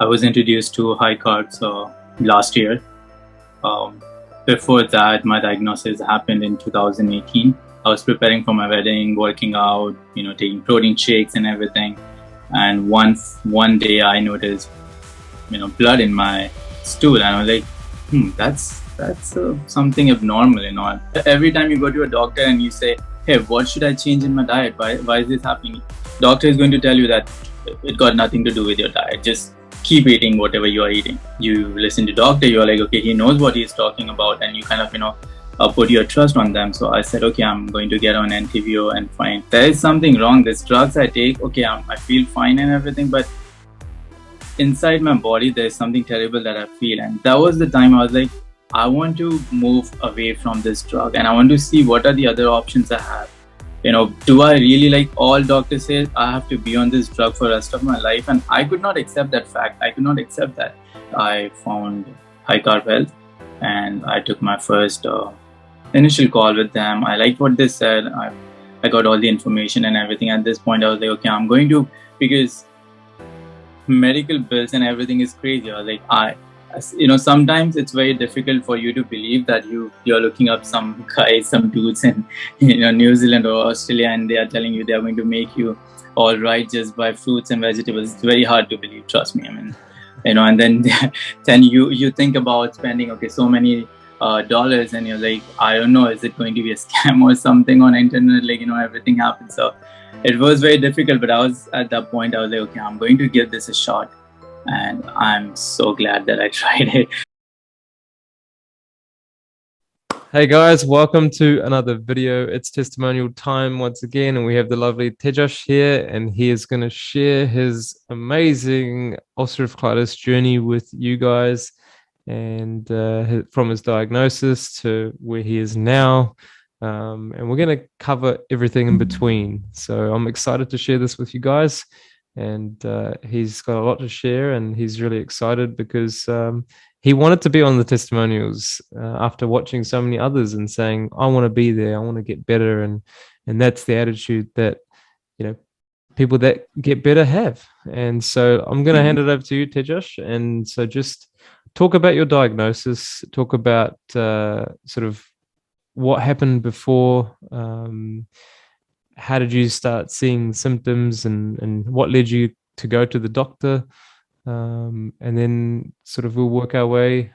I was introduced to high carbs last year. Um, Before that, my diagnosis happened in 2018. I was preparing for my wedding, working out, taking protein shakes and everything. And one day I noticed, blood in my stool, and I was like, that's something abnormal. Every time you go to a doctor and you say, hey, what should I change in my diet? Why is this happening? Doctor is going to tell you that it got nothing to do with your diet. Just keep eating whatever you are eating. You listen to doctor, you're like, okay, he knows what he's talking about, and you kind of, put your trust on them. So I said, okay, I'm going to get on NTVO and find there is something wrong. These drugs I take, okay, I feel fine and everything, but inside my body, there's something terrible that I feel. And that was the time I was like, I want to move away from this drug, and I want to see what are the other options I have. Do I really, like all doctors say, I have to be on this drug for the rest of my life? And I could not accept that fact. I could not accept that. I found High Carb Health, and I took my first initial call with them. I liked what they said. I got all the information and everything. At this point, I was like, okay, I'm going to, because medical bills and everything is crazy. I was like, sometimes it's very difficult for you to believe that you're looking up some guys, some dudes in New Zealand or Australia, and they are telling you they are going to make you all right just by fruits and vegetables. It's very hard to believe, trust me. I mean, and then you think about spending so many dollars, and you're like, I don't know, is it going to be a scam or something on internet? Everything happens. So it was very difficult, but I was at that point, I was like, okay, I'm going to give this a shot. And I'm so glad that I tried it. Hey guys, welcome to another video. It's testimonial time once again, and we have the lovely Tejas here, and he is going to share his amazing ulcerative colitis journey with you guys, and from his diagnosis to where he is now. And we're going to cover everything in between. So I'm excited to share this with you guys. And he's got a lot to share, and he's really excited because he wanted to be on the testimonials after watching so many others and saying, I want to be there, I want to get better. And that's the attitude that people that get better have. And so I'm going to hand it over to you, Tejas. And so just talk about your diagnosis, talk about sort of what happened before, how did you start seeing symptoms, and what led you to go to the doctor? And then sort of we'll work our way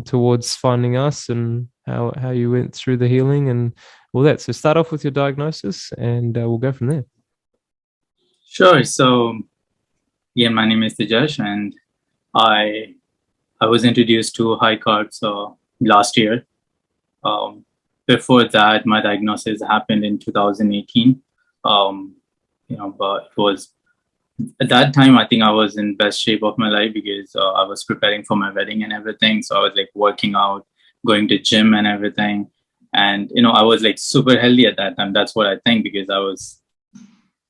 towards finding us and how you went through the healing and all that. So start off with your diagnosis, and we'll go from there. Sure. So, yeah, my name is Tejas, and I was introduced to high carbs last year. Before that, my diagnosis happened in 2018. But it was at that time, I think I was in best shape of my life because I was preparing for my wedding and everything. So I was like working out, going to gym and everything. And, I was like super healthy at that time. That's what I think, because I was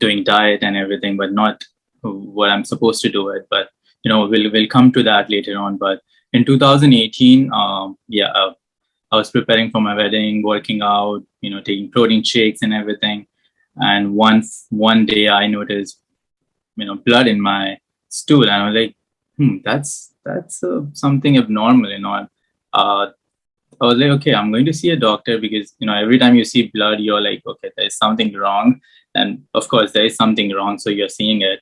doing diet and everything, but not what I'm supposed to do it. But, we'll come to that later on. But in 2018, I was preparing for my wedding, working out, taking protein shakes and everything. And one day I noticed, blood in my stool, and I was like, that's something abnormal. I was like, okay, I'm going to see a doctor, because every time you see blood, you're like, okay, there's something wrong, and of course there is something wrong, so you're seeing it.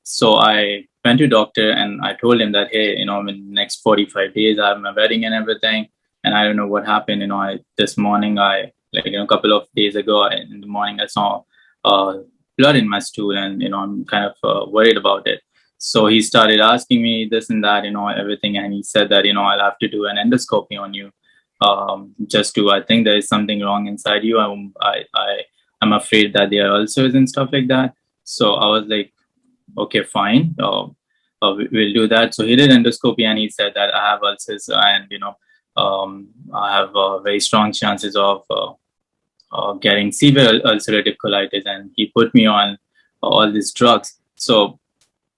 So I went to doctor, and I told him that, hey, in the next 45 days I have my wedding and everything. And I don't know what happened. This morning, a couple of days ago in the morning, I saw blood in my stool, and I'm kind of worried about it. So he started asking me this and that, everything, and he said that I'll have to do an endoscopy on you, I think there is something wrong inside you. I'm afraid that there are ulcers and stuff like that. So I was like, okay, fine, we'll do that. So he did endoscopy, and he said that I have ulcers, and I have very strong chances of getting severe ulcerative colitis, and he put me on all these drugs. So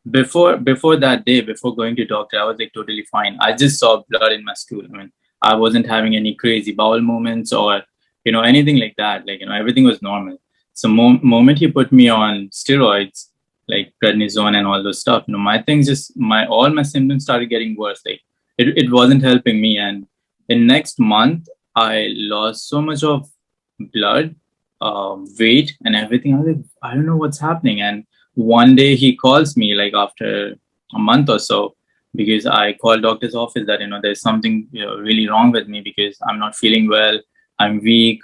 before that day, before going to doctor, I was like totally fine. I just saw blood in my stool. I mean, I wasn't having any crazy bowel movements or anything like that. Everything was normal. So moment he put me on steroids, like prednisone and all those stuff. My things just all my symptoms started getting worse. Like it wasn't helping me. And in next month, I lost so much of blood, weight, and everything. I was like, I don't know what's happening. And one day he calls me like after a month or so, because I called doctor's office that there's something really wrong with me because I'm not feeling well. I'm weak.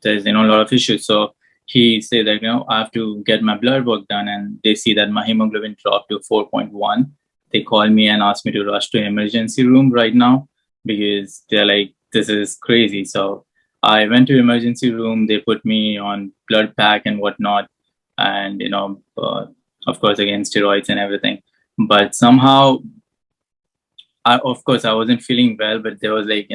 There's a lot of issues. So he said that I have to get my blood work done, and they see that my hemoglobin dropped to 4.1. They call me and ask me to rush to emergency room right now because they're like, this is crazy. So I went to emergency room. They put me on blood pack and whatnot, and of course again steroids and everything. But somehow, of course I wasn't feeling well. But there was like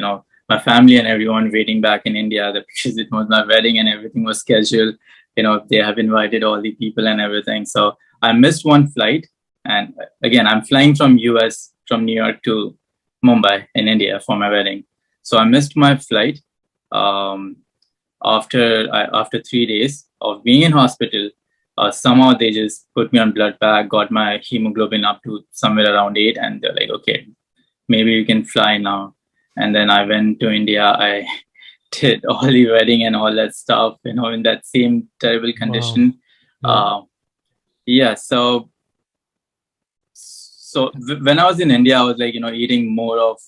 my family and everyone waiting back in India because it was my wedding and everything was scheduled. They have invited all the people and everything. So I missed one flight, and again I'm flying from US, from New York to Mumbai in India for my wedding. So I missed my flight. After 3 days of being in hospital, somehow they just put me on blood pack, got my hemoglobin up to somewhere around 8, and they're like, okay, maybe you can fly now. And then I went to India. I did all the wedding and all that stuff, in that same terrible condition. Wow. Yeah. So when I was in India, I was like, eating more of,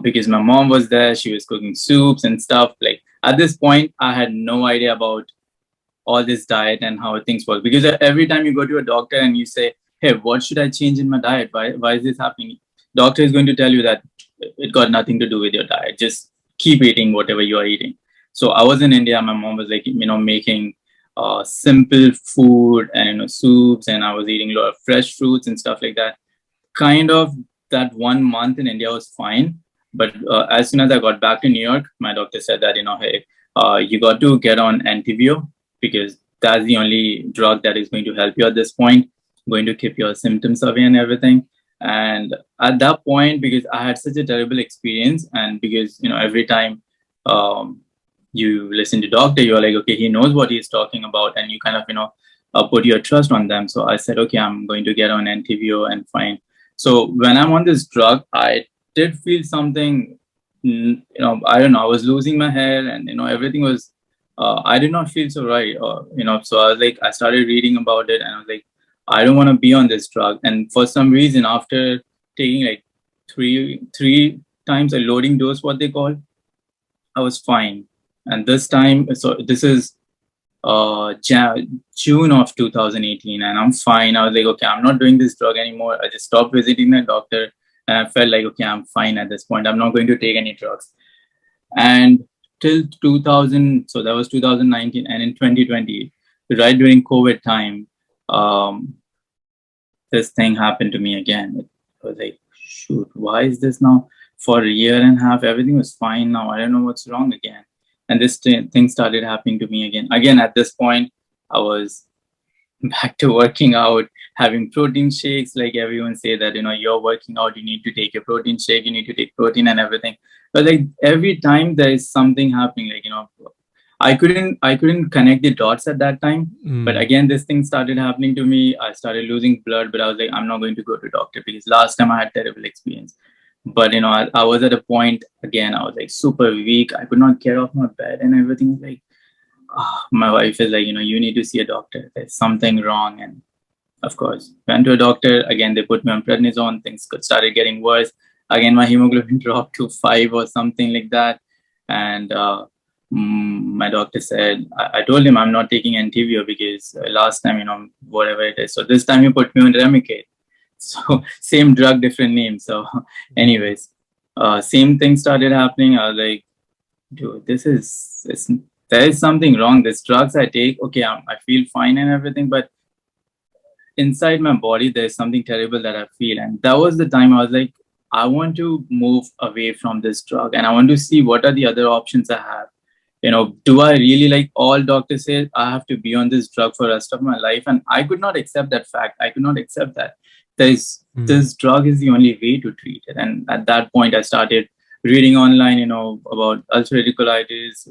because my mom was there, she was cooking soups and stuff. Like at this point, I had no idea about all this diet and how things work. Because every time you go to a doctor and you say, hey, what should I change in my diet? Why is this happening? Doctor is going to tell you that it got nothing to do with your diet. Just keep eating whatever you are eating. So I was in India. My mom was like, making simple food and soups, and I was eating a lot of fresh fruits and stuff like that. Kind of that 1 month in India was fine. But as soon as I got back to New York, my doctor said that, hey, you got to get on Entyvio because that's the only drug that is going to help you at this point, going to keep your symptoms away and everything. And at that point, because I had such a terrible experience, and because, every time you listen to doctor, you're like, okay, he knows what he's talking about, and you kind of, put your trust on them. So I said, okay, I'm going to get on Entyvio and fine. So when I'm on this drug, I did feel something, I don't know, I was losing my hair, and, everything was, I did not feel so right. So I was like, I started reading about it, and I was like, I don't want to be on this drug. And for some reason, after taking like three times a loading dose, what they call, I was fine. And this time, so this is June of 2018, and I'm fine. I was like, okay, I'm not doing this drug anymore. I just stopped visiting the doctor, and I felt like, okay, I'm fine at this point. I'm not going to take any drugs. And till 2000, so that was 2019, and in 2020, right during COVID time, this thing happened to me again. It was like, shoot, why is this now? For a year and a half, everything was fine. Now I don't know what's wrong again. And this thing started happening to me again. Again, at this point, I was back to working out, having protein shakes. Like everyone say that, you're working out, you need to take a protein shake, you need to take protein and everything. But like every time there is something happening, like, I couldn't connect the dots at that time. But again, this thing started happening to me. I started losing blood, but I was like, I'm not going to go to doctor because last time I had terrible experience. But I was at a point again, I was like super weak. I could not get off my bed and everything. Like, my wife is like, you need to see a doctor. There's something wrong. And of course, went to a doctor. Again, they put me on prednisone. Things started getting worse. Again, my hemoglobin dropped to 5 or something like that. And my doctor said, I told him I'm not taking Entyvio because last time, whatever it is. So this time you put me on Remicade. So same drug, different name. So anyways, same thing started happening. I was like, dude, there is something wrong. These drugs I take, okay, I feel fine and everything, but inside my body, there's something terrible that I feel. And that was the time I was like, I want to move away from this drug and I want to see what are the other options I have. Do I really, like all doctors say, I have to be on this drug for the rest of my life? And I could not accept that fact. I could not accept that. This drug is the only way to treat it. And at that point, I started reading online, about ulcerative colitis,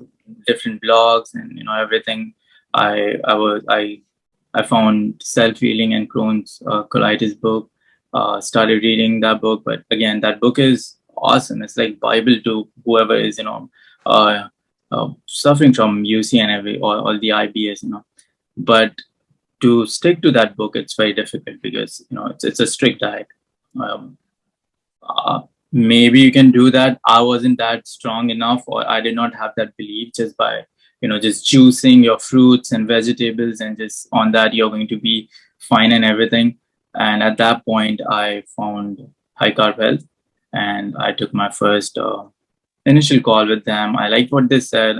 different blogs, and everything. I I found Self-Healing and Crohn's Colitis book, started reading that book. But again, that book is awesome. It's like Bible to whoever is, uh, suffering from UC and all the IBS, But to stick to that book, it's very difficult because, it's a strict diet. Um, Maybe you can do that. I wasn't that strong enough, or I did not have that belief just by, just juicing your fruits and vegetables, and just on that, you're going to be fine and everything. And at that point, I found High Carb Health, and I took my first initial call with them. I liked what they said.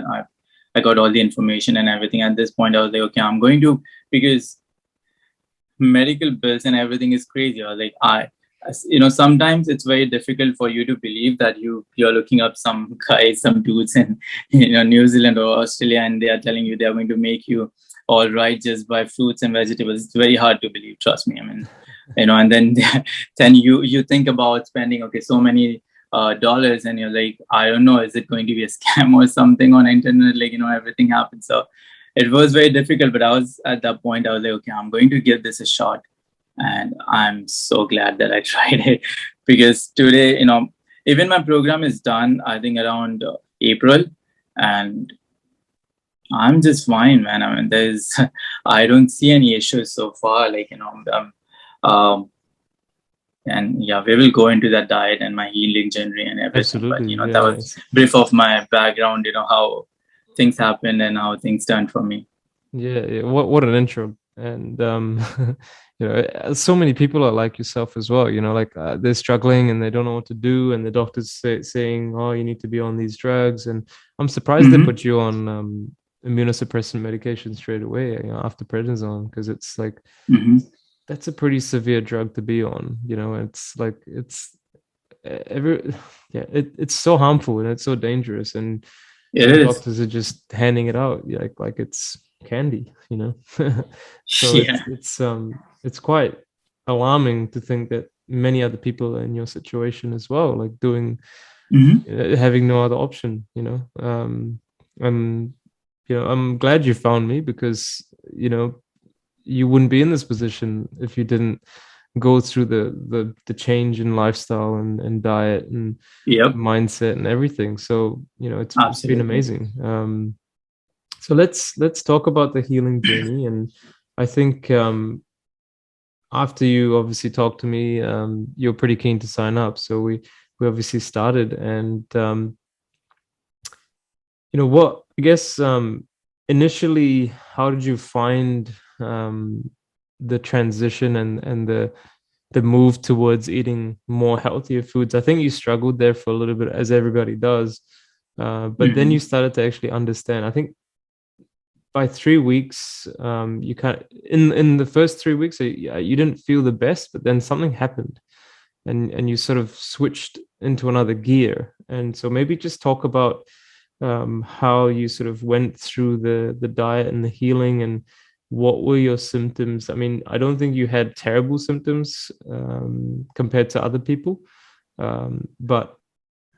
I got all the information and everything. At this point, I was like, okay, I'm going to, because medical bills and everything is crazy. I was like, sometimes it's very difficult for you to believe that you're looking up some guys, some dudes in New Zealand or Australia, and they are telling you they're going to make you all right just by fruits and vegetables. It's very hard to believe, trust me. I mean, and then then you think about spending so many dollars, and you're like, I don't know, is it going to be a scam or something on internet? Like, everything happens. So it was very difficult, but I was at that point, I was like, okay, I'm going to give this a shot. And I'm so glad that I tried it, because today, even my program is done, I think around April, and I'm just fine, man. I mean, I don't see any issues so far. Like, and yeah, we will go into that diet and my healing journey and everything. Absolutely, but that was brief of my background, how things happened and how things turned for me. Yeah. What an intro. And so many people are like yourself as well, like they're struggling and they don't know what to do, and the doctors saying, oh, you need to be on these drugs. And I'm surprised they put you on immunosuppressant medication straight away, after prednisone, because it's like that's a pretty severe drug to be on. It's like it's so harmful and it's so dangerous, and doctors are just handing it out like it's candy, so it's quite alarming to think that many other people are in your situation as well, like doing having no other option. And I'm glad you found me, because you wouldn't be in this position if you didn't go through the change in lifestyle and diet and mindset and everything. So it's been amazing. So let's talk about the healing journey. And I think after you obviously talked to me, you're pretty keen to sign up. So we obviously started, and what, I guess, initially, how did you find the transition and the move towards eating more healthier foods? I think you struggled there for a little bit, as everybody does, but then you started to actually understand. I think by 3 weeks, you in the first 3 weeks, you didn't feel the best, but then something happened, and you sort of switched into another gear. And so maybe just talk about how you sort of went through the diet and the healing, and what were your symptoms. I mean, I don't think you had terrible symptoms compared to other people, but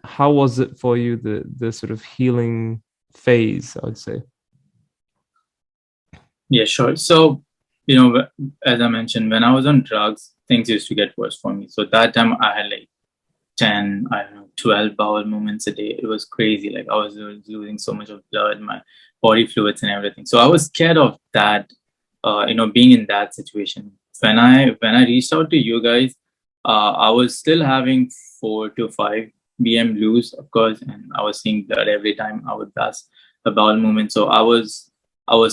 how was it for you, the sort of healing phase, I would say? Yeah, sure. So, as I mentioned, when I was on drugs, things used to get worse for me. So that time I had like 10, 12 bowel movements a day. It was crazy. Like, I was losing so much of blood, my body fluids and everything. So I was scared of that, being in that situation. When I reached out to you guys, I was still having 4 to 5 BM loose, of course, and I was seeing blood every time I would pass a bowel movement. So I was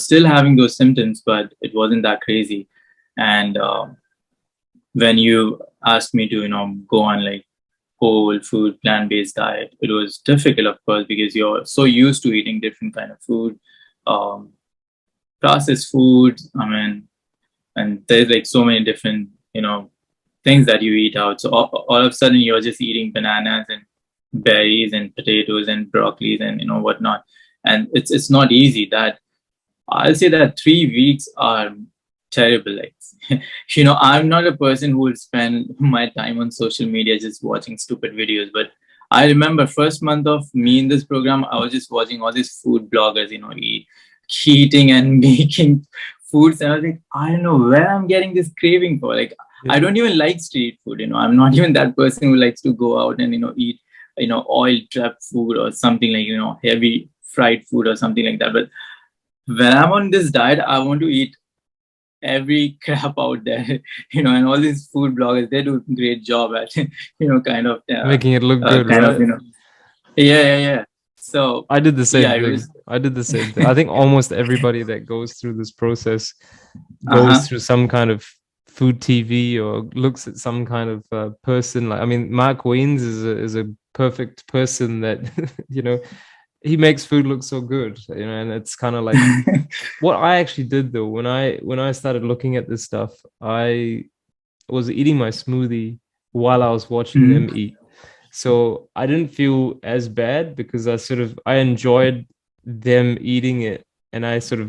still having those symptoms, but it wasn't that crazy. And when you asked me to, go on like whole food, plant-based diet, it was difficult, of course, because you're so used to eating different kind of food, processed food. I mean, and there's like so many different, things that you eat out. So all of a sudden you're just eating bananas and berries and potatoes and broccoli and, whatnot. And it's not easy. That I'll say that 3 weeks are terrible. Like, I'm not a person who will spend my time on social media just watching stupid videos. But I remember first month of me in this program, I was just watching all these food bloggers, eating and making foods, and I was like, I don't know where I'm getting this craving for. Like, Yeah. I don't even like street food. I'm not even that person who likes to go out and eat oil trapped food or something like heavy fried food or something like that. But when I'm on this diet, I want to eat every crap out there, and all these food bloggers, they do a great job at, kind of Making it look good, kind right? of, yeah. So I did the same yeah, it thing. was. I did the same thing. I think almost everybody that goes through this process goes Uh-huh. through some kind of food TV or looks at some kind of person. Like, I mean, Mark Wiens is a perfect person that he makes food look so good, and it's kind of like what I actually did though when I started looking at this stuff. I was eating my smoothie while I was watching them Mhm. eat. So I didn't feel as bad because I enjoyed them eating it, and I sort of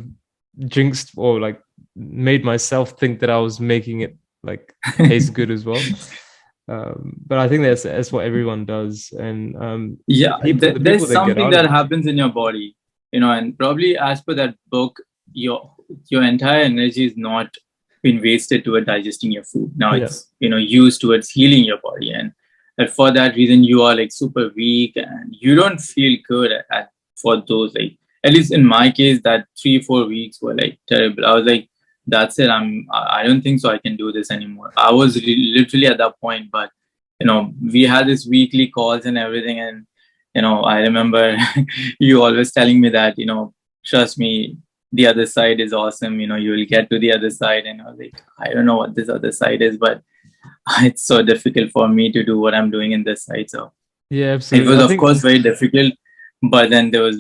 jinxed or like made myself think that I was making it like taste good as well. But I think that's what everyone does, and Yeah, the people there's that get something out of that it. happens in your body, and probably as per that book, your entire energy is not been wasted toward digesting your food. Now Yeah, it's used towards healing your body, and for that reason you are like super weak and you don't feel good for those, like, at least in my case, that 3-4 weeks were like terrible. I was like, that's it. I don't think so. I can do this anymore. I was literally at that point, but we had this weekly calls and everything, and I remember you always telling me that trust me, the other side is awesome. You will get to the other side, and I was like, I don't know what this other side is, but it's so difficult for me to do what I'm doing in this side. So yeah, it absolutely. was I of think, course very difficult, but then there was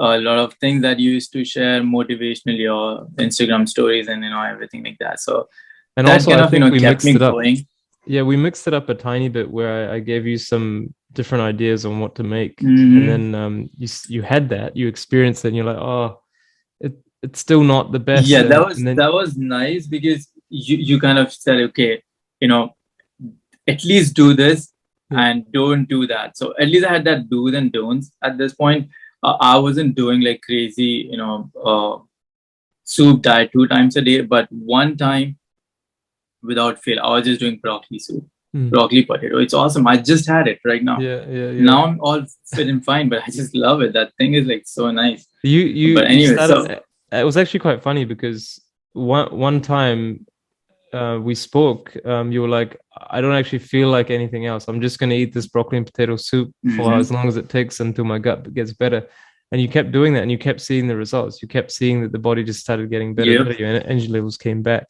a lot of things that you used to share motivationally or Instagram stories and everything like that. So and that also kind I of think we kept mixed me it up. going. Yeah, we mixed it up a tiny bit where I gave you some different ideas on what to make, and Hmm. then you had that, you experienced it, and you're like, oh, it's still not the best, Yeah, that and was then that was nice because you kind of said, okay, you know, at least do this yeah, and don't do that. So at least I had that do's and don'ts at this point. I wasn't doing like crazy, soup diet 2 times a day, but one time without fail, I was just doing broccoli soup, mm, broccoli potato. It's awesome. I just had it right now. yeah. Now I'm all fit and fine, but I just love it. That thing is like so nice. But You anyway, started. so It was actually quite funny because one time we spoke, you were like, I don't actually feel like anything else. I'm just going to eat this broccoli and potato soup for mhm. as long as it takes until my gut gets better. And you kept doing that, and you kept seeing the results. You kept seeing that the body just started getting better and Yep. better. Your energy levels came back,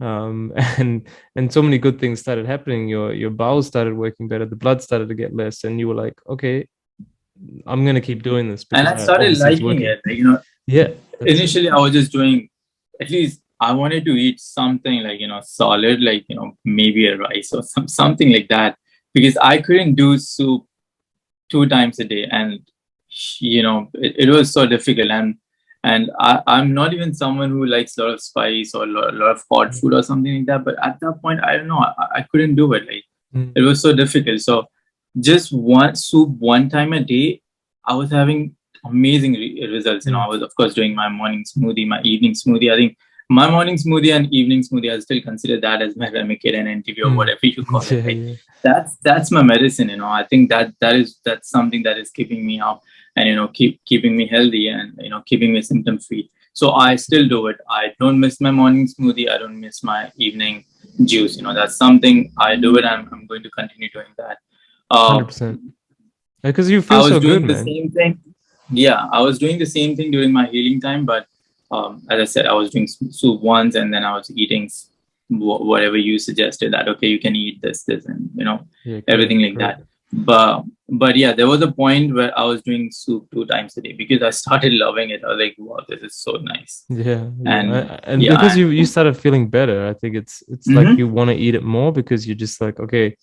and so many good things started happening. Your bowels started working better. The blood started to get less, and you were like, okay, I'm going to keep doing this And because I started obviously it's liking working. it. Like, Yeah, that's it. initially I was just doing, at least I wanted to eat something like, solid, like, maybe a rice or something like that, because I couldn't do soup 2 times a day. And, it was so difficult. And I'm not even someone who likes a lot of spice or lot of hot food or something like that. But at that point, I don't know, I couldn't do it. Like, Mm. it was so difficult. So just one soup 1 time a day, I was having amazing results. I Mm. was of course doing my morning smoothie, my evening smoothie. I think my morning smoothie and evening smoothie, I still consider that as my Remicade and NTV or Mm. whatever you call it. Yeah, Like, yeah. that's my medicine. I think that's something that is keeping me up and keeping me healthy and keeping me symptom free. So I still do it. I don't miss my morning smoothie. I don't miss my evening juice. That's something I do it. I'm going to continue doing that. Uh, 100%. Because you I feel was so good, doing the man. same thing. Yeah, I was doing the same thing during my healing time, but as I said, I was doing soup once, and then I was eating whatever you suggested that okay, you can eat this, and Yeah, everything correct, like correct. that. But yeah, there was a point where I was doing soup 2 times a day because I started loving it. I was like, wow, this is so nice. Yeah, yeah. And And because yeah, you started feeling better, I think it's like mhm. you want to eat it more because you're just like, okay,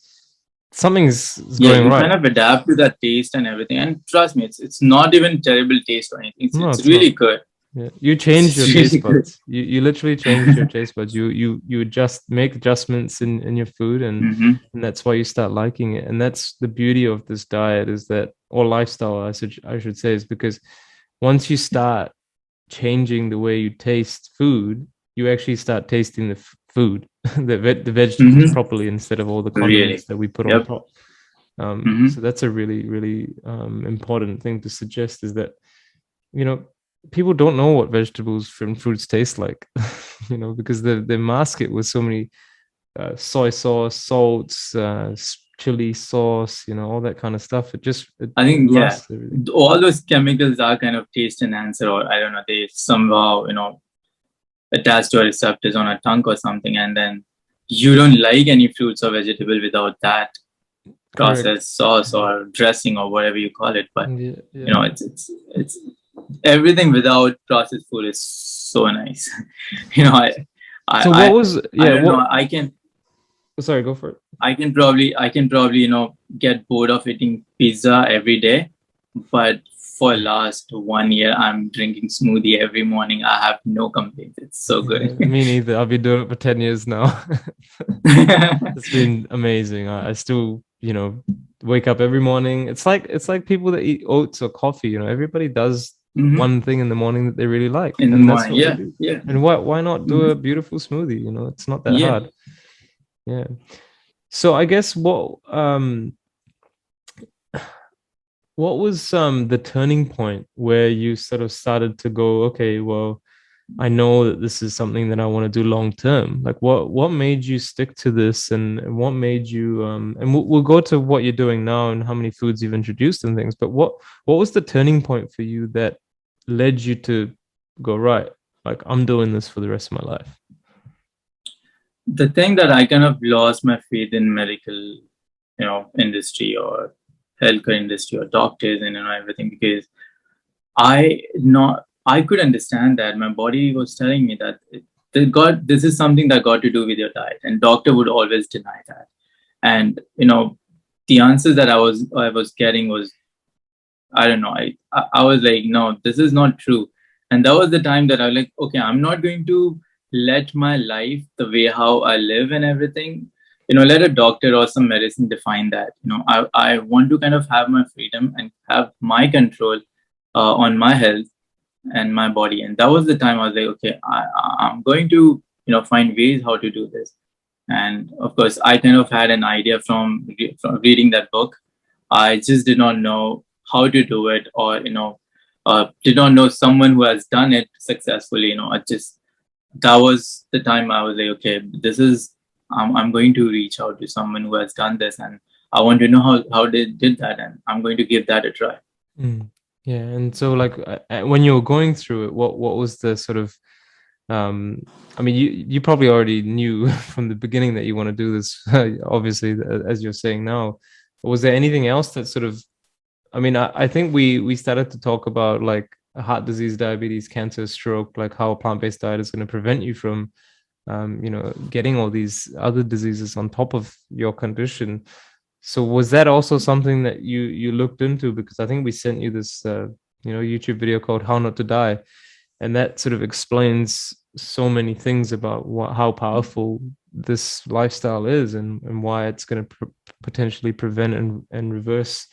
something's is Yeah, going you kind right. of adapt to that taste and everything. And trust me, it's not even terrible taste or anything. It's No, it's it's not. really good. Yeah. You change your It's really taste good. buds. You literally change your taste buds. You adjust make adjustments in your food, Hmm. and that's why you start liking it. And that's the beauty of this diet is that, or lifestyle I should say, is because once you start changing the way you taste food, you actually start tasting the food, the vegetables properly instead of all the condiments that we put on top. So that's a really, really important thing to suggest, is that, you know, people don't know what vegetables and fruits taste like, you know, because they mask it with so many soy sauce, salts, chili sauce, you know, all that kind of stuff. I think, yeah, all those chemicals are kind of taste enhancer, or I don't know, they somehow, you know, attached to our receptors on our tongue or something, and then you don't like any fruits or vegetable without that processed sauce or dressing or whatever you call it. But you know, it's everything without processed food is so nice. You know, I can. Sorry, go for it. I can probably, you know, get bored of eating pizza every day, but for last 1 year, I'm drinking smoothie every morning. I have no complaints. It's so good. Me neither. I've been doing it for 10 years now. It's been amazing. I still, you know, wake up every morning. It's like people that eat oats or coffee. You know, everybody does one thing in the morning that they really like, and that's what we do. And why not do a beautiful smoothie? You know, it's not that hard. Yeah. So I guess what was the turning point where you sort of started to go, okay, well, I know that this is something that I want to do long term. Like what made you stick to this, and what made you and we'll go to what you're doing now and how many foods you've introduced and things, but what was the turning point for you that led you to go, right, like I'm doing this for the rest of my life? The thing that I kind of lost my faith in medical, you know, industry or healthcare industry or doctors and, you know, everything, because I could understand that my body was telling me that this is something that got to do with your diet, and doctor would always deny that. And, you know, the answers that I was getting was, I don't know, I was like, no, this is not true. And that was the time that I was like, okay, I'm not going to let my life, the way how I live and everything, you know, let a doctor or some medicine define that. You know, I want to kind of have my freedom and have my control on my health and my body. And that was the time I was like, okay, I'm going to, you know, find ways how to do this. And of course, I kind of had an idea from reading that book. I just did not know how to do it, or, you know, did not know someone who has done it successfully. You know, that was the time I was like, okay, this is, I'm going to reach out to someone who has done this, and I want to know how they did that, and I'm going to give that a try. Yeah. And so, like, when you were going through it, what was the sort of I mean, you probably already knew from the beginning that you want to do this, obviously, as you're saying now. Was there anything else that sort of, I mean, I think we started to talk about like heart disease, diabetes, cancer, stroke, like how a plant-based diet is going to prevent you from, you know, getting all these other diseases on top of your condition. So was that also something that you looked into? Because I think we sent you this, you know, YouTube video called "How Not to Die," and that sort of explains so many things about how powerful this lifestyle is, and why it's going to potentially prevent and reverse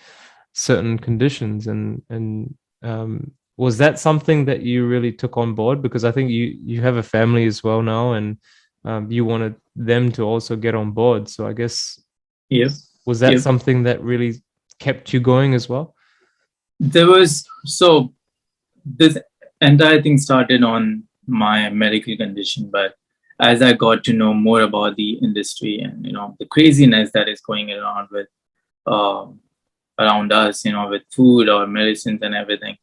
certain conditions. And was that something that you really took on board? Because I think you have a family as well now, and you wanted them to also get on board. So I guess, was that something that really kept you going as well? There was, so this entire thing started on my medical condition, but as I got to know more about the industry and, you know, the craziness that is going around with around us, you know, with food or medicines and everything,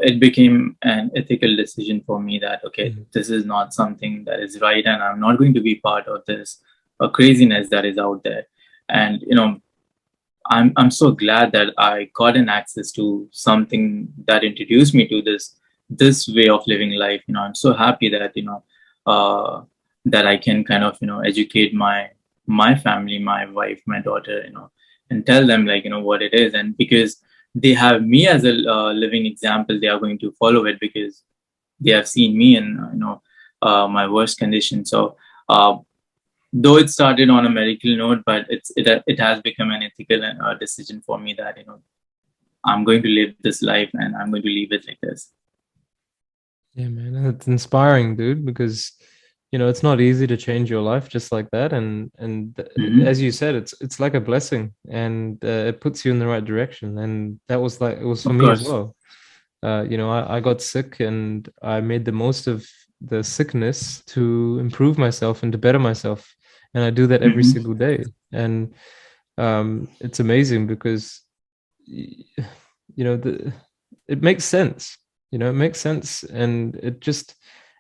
it became an ethical decision for me that, okay, this is not something that is right, and I'm not going to be part of this craziness that is out there. And, you know, I'm so glad that I got an access to something that introduced me to this way of living life. You know, I'm so happy that, you know, that I can kind of, you know, educate my family, my wife, my daughter, you know, and tell them, like, you know, what it is. And because they have me as a living example, they are going to follow it, because they have seen me in, you know, my worst condition. So though it started on a medical note, but it has become an ethical decision for me that, you know, I'm going to live this life and I'm going to leave it like this. Yeah, man, it's inspiring, dude, because it's not easy to change your life just like that. And Hmm. as you said, it's like a blessing, and it puts you in the right direction. And that was like it was for Of me as course. well. I got sick, and I made the most of the sickness to improve myself and to better myself. And I do that every Hmm. single day. And it's amazing because it makes sense. It makes sense, and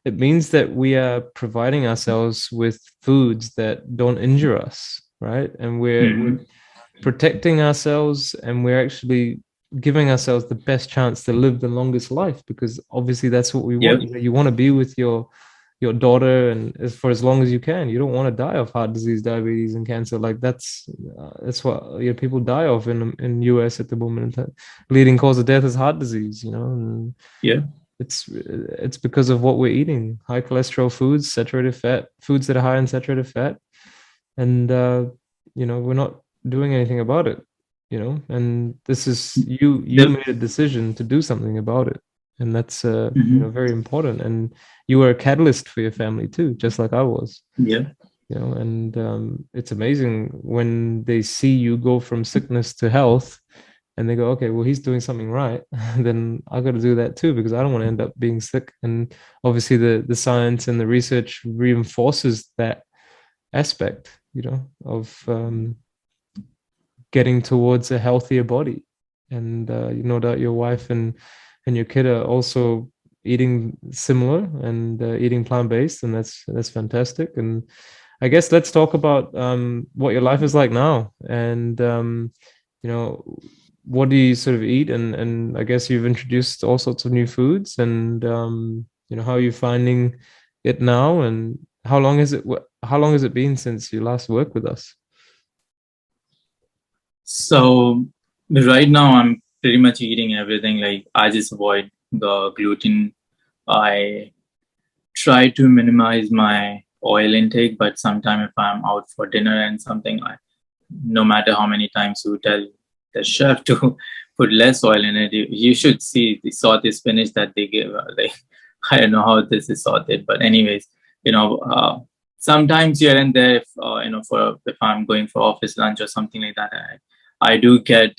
it means that we are providing ourselves with foods that don't injure us, right? And we're Hmm. protecting ourselves, and we're actually giving ourselves the best chance to live the longest life, because obviously that's what we want. Yep. You want to be with your daughter and for as long as you can. You don't want to die of heart disease, diabetes, and cancer. Like that's what people die of in US at the moment. Leading cause of death is heart disease. And Yeah. it's because of what we're eating: high cholesterol foods, saturated fat foods that are high in saturated fat, and we're not doing anything about it. And this is you Yep. made a decision to do something about it, and that's Hmm. very important. And you were a catalyst for your family too, just like I was. Yeah. And it's amazing when they see you go from sickness to health, and they go, okay, well, he's doing something right. Then I got to do that too, because I don't want to end up being sick. And obviously the science and the research reinforces that aspect, of getting towards a healthier body. And no doubt your wife and your kid are also eating similar and eating plant-based, and that's fantastic. And I guess let's talk about what your life is like now, and you know what do you sort of eat, and I guess you've introduced all sorts of new foods, and how are you finding it now, and how long has it been since you last worked with us? So right now I'm pretty much eating everything. Like I just avoid the gluten. I try to minimize my oil intake, but sometimes if I'm out for dinner and something, no matter how many times you tell the chef to put less oil in it, you should see the sauté spinach that they give. Like I don't know how this is sorted, but anyways, sometimes here and there, if for if I'm going for office lunch or something like that, I do get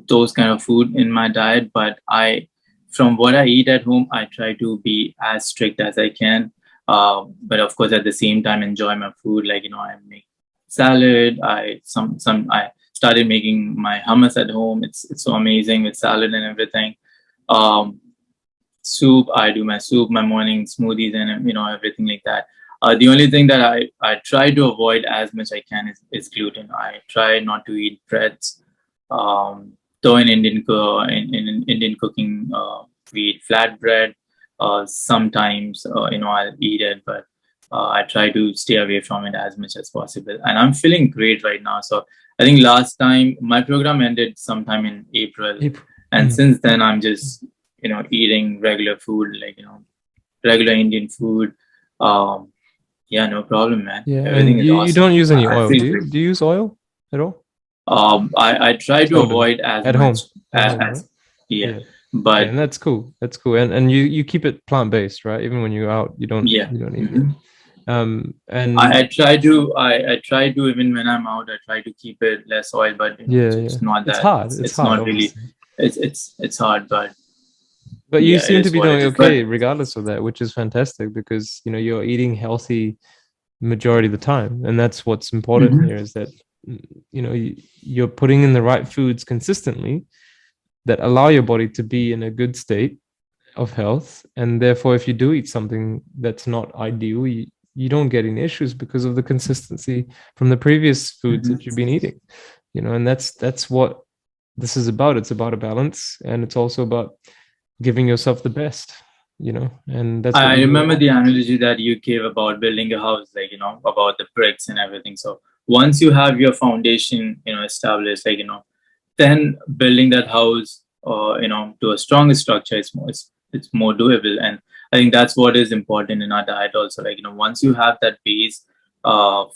those kind of food in my diet, but from what I eat at home, I try to be as strict as I can. But of course, at the same time, enjoy my food. Like I make salad. I started making my hummus at home. It's so amazing with salad and everything. Um, Soup. I do my soup, my morning smoothies, and everything like that. The only thing that I try to avoid as much I can is gluten. I try not to eat breads. Um, though in in Indian cooking, we eat flatbread. Sometimes I'll eat it, but I try to stay away from it as much as possible. And I'm feeling great right now. So I think last time my program ended sometime in April, April. and Mm. since then I'm just eating regular food, like regular Indian food. Um, yeah, no problem, man. Yeah, Everything and is you awesome. don't use any I oil, feel do you? great. Do you use oil at all? I try to Seldom. avoid as At much home. At home, right? as yeah, Yeah. Yeah, but and that's cool. That's cool. And you keep it plant-based, right? Even when you're out, yeah. you don't eat meat. Hmm. And I try to, even when I'm out, I try to keep it less oil, but yeah, it's yeah. not It's that hard. It's it's hard, not really obviously. it's hard, but But you yeah, it seem to is be what it doing is. But okay regardless of that, which is fantastic because you're eating healthy majority of the time, and that's what's important mhm. here is that you're putting in the right foods consistently that allow your body to be in a good state of health, and therefore if you do eat something that's not ideal, you don't get any issues because of the consistency from the previous foods that you've Mhm. been eating. And that's what this is about. It's about a balance, and it's also about giving yourself the best, and that's what I we do at remember home. the analogy that you gave about building a house, like, about the bricks and everything. So once you have your foundation, established, like, then building that house, to a stronger structure, it's more doable. And I think that's what is important in our diet also. Like, once you have that base,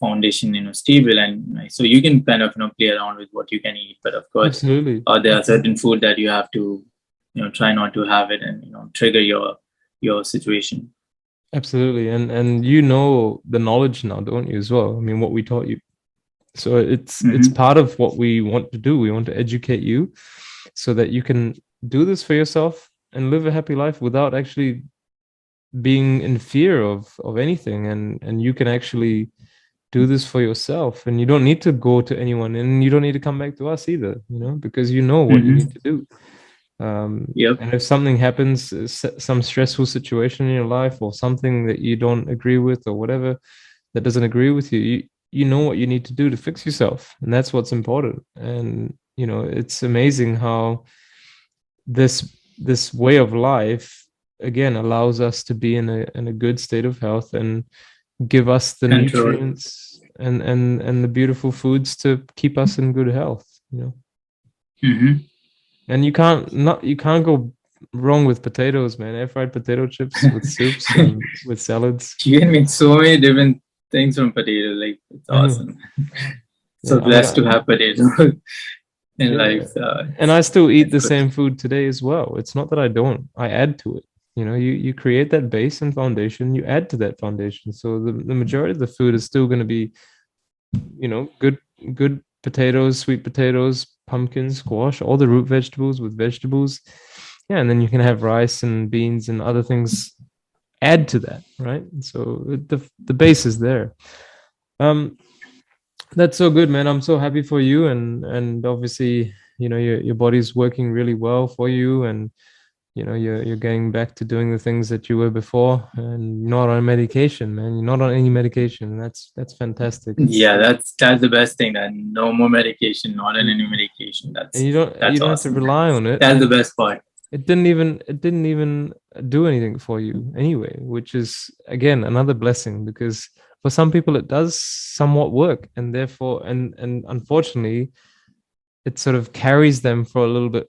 foundation, stable, and so you can kind of, play around with what you can eat. But of course, Absolutely. there are certain food that you have to try not to have it and trigger your situation. Absolutely. And you know the knowledge now, don't you, as well? I mean, what we taught you. So it's part of what we want to do. We want to educate you so that you can do this for yourself and live a happy life without actually being in fear of anything, and you can actually do this for yourself, and you don't need to go to anyone, and you don't need to come back to us either, because you know what you need to do. Yep. And if something happens, some stressful situation in your life, or something that you don't agree with, or whatever that doesn't agree with you, you know what you need to do to fix yourself, and that's what's important. And it's amazing how this way of life again allows us to be in a good state of health and give us the Control. nutrients and the beautiful foods to keep us in good health. And you can't go wrong with potatoes, man. Air fried potato chips with soups and with salads. You can make so many different things from potatoes. Like, it's awesome. So blessed to have potatoes in life. And I still eat the same food today as well. It's not that I don't. I add to it. You create that base and foundation. You add to that foundation. So the majority of the food is still going to be, good potatoes, sweet potatoes, pumpkins, squash, all the root vegetables with vegetables. Yeah, and then you can have rice and beans and other things add to that, right? So the base is there. That's so good, man. I'm so happy for you, and obviously, your body's working really well for you, and you're getting back to doing the things that you were before, and not on medication, man. You're not on any medication. That's fantastic. Yeah, that's the best thing. That no more medication, not on any medication. And you don't awesome. have to rely on it. That's the best part. It didn't even do anything for you anyway, which is again another blessing, because for some people it does somewhat work, and therefore and unfortunately it sort of carries them for a little bit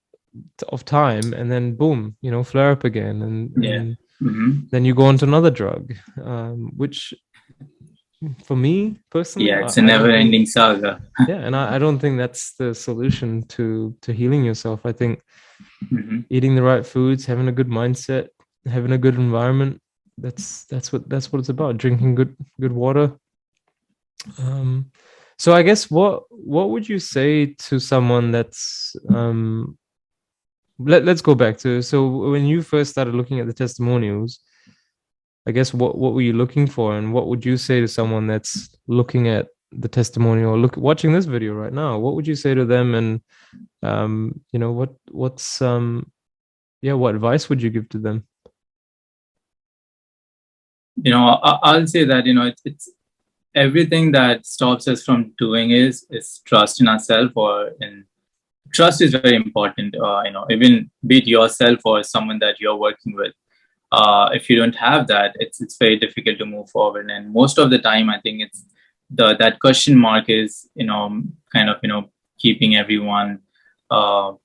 of time, and then boom, flare up again, and then you go on to another drug, which for me personally, it's a never-ending saga. And I don't think that's the solution to healing yourself. I think eating the right foods, having a good mindset, having a good environment, that's what it's about. Drinking good water. So I guess what would you say to someone that's let's go back to, so when you first started looking at the testimonials, I guess what were you looking for, and what would you say to someone that's looking at the testimonial, watching this video right now? What would you say to them, and what advice would you give to them? I'll say that it's everything that stops us from doing is trust in ourselves, trust is very important. Even be it yourself or someone that you're working with. If you don't have that, it's very difficult to move forward. And most of the time, I think it's that question mark is kind of keeping everyone I'll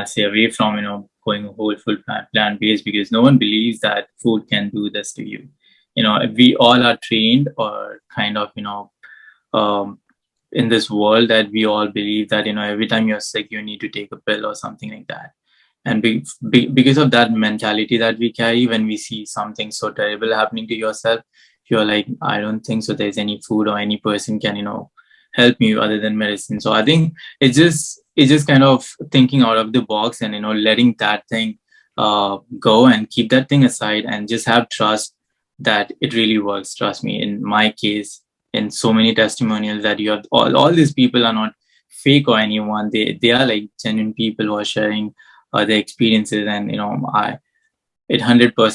say away from going whole full plant based, because no one believes that food can do this to you. We all are trained, or kind of in this world, that we all believe that every time you're sick you need to take a pill or something like that. And because of that mentality that we carry, when we see something so terrible happening to yourself, you're like, I don't think so there's any food or any person can help me other than medicine. So I think it's just kind of thinking out of the box, and letting that thing go, and keep that thing aside, and just have trust that it really works. Trust me, in my case, in so many testimonials that you have, all these people are not fake or anyone. They are like genuine people who are sharing their experiences, and it 100%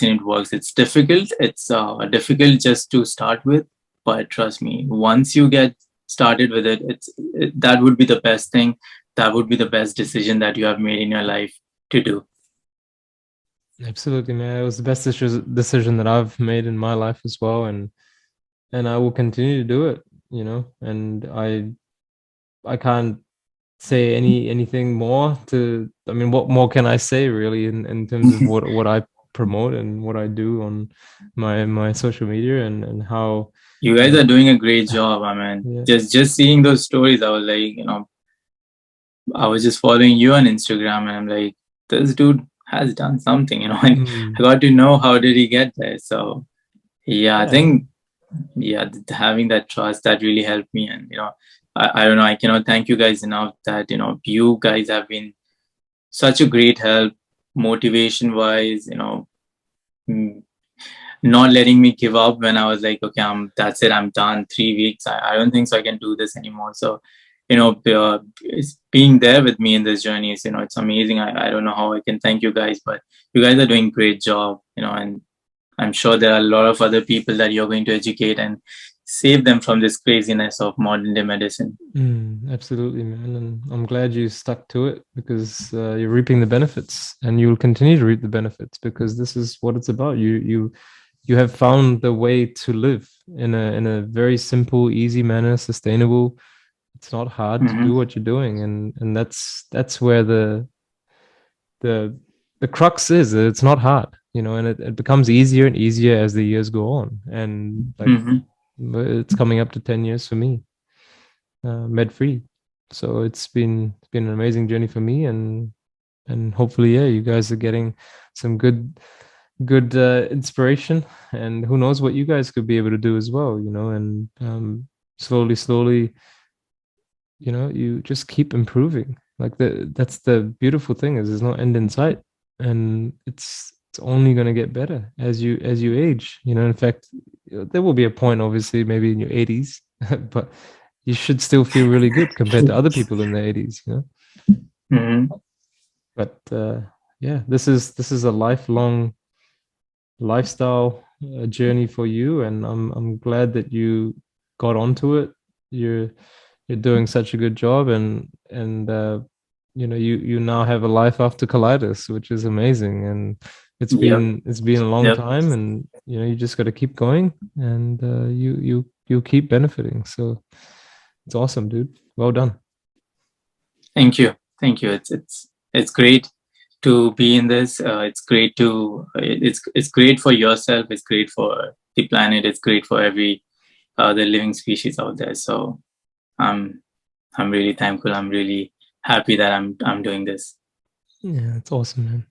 it works. It's difficult. It's difficult just to start with, but trust me, once you get started with it, that would be the best thing. That would be the best decision that you have made in your life to do. Absolutely, man. It was the best decision that I've made in my life as well, and I will continue to do it. And I can't say anything more to. I mean, what more can I say really in terms of what I promote and what I do on my social media, and how you guys are doing a great job. I mean, just seeing those stories, I was like, I was just following you on Instagram, and I'm like, this dude has done something, and Mm. I got to know how did he get there. So I Yeah. think having that trust, that really helped me. And I don't know, I cannot thank you guys enough that you guys have been such a great help, motivation wise, mm, not letting me give up when I was like, okay, that's it, I'm done. 3 weeks, I don't think so I can do this anymore. So it's being there with me in this journey is, it's amazing. I don't know how I can thank you guys, but you guys are doing a great job, and I'm sure there are a lot of other people that you're going to educate and save them from this craziness of modern day medicine. Absolutely, man. And I'm glad you stuck to it, because you're reaping the benefits, and you'll continue to reap the benefits, because this is what it's about. You have found the way to live in a very simple, easy manner, sustainable. It's not hard to do what you're doing, and that's where the the crux is. It's not hard, and it becomes easier and easier as the years go on. And like, it's coming up to 10 years for me, med free. So it's been an amazing journey for me, and hopefully, you guys are getting some good inspiration, and who knows what you guys could be able to do as well, and slowly, you just keep improving. Like, that's the beautiful thing, is there's no end in sight, and it's only going to get better as you age. In fact, there will be a point, obviously, maybe in your 80s, but you should still feel really good compared to other people in their 80s. But this is a lifelong lifestyle journey for you, and I'm glad that you got onto it. You're doing such a good job, and you now have a life after colitis, which is amazing. And Yep. it's been a long time, and you just got to keep going, and you keep benefiting. So it's awesome, dude. Well done. Thank you. It's great to be in this. It's great it's great for yourself. It's great for the planet. It's great for every other living species out there. So I'm really thankful. I'm really happy that I'm doing this. Yeah, it's awesome, man.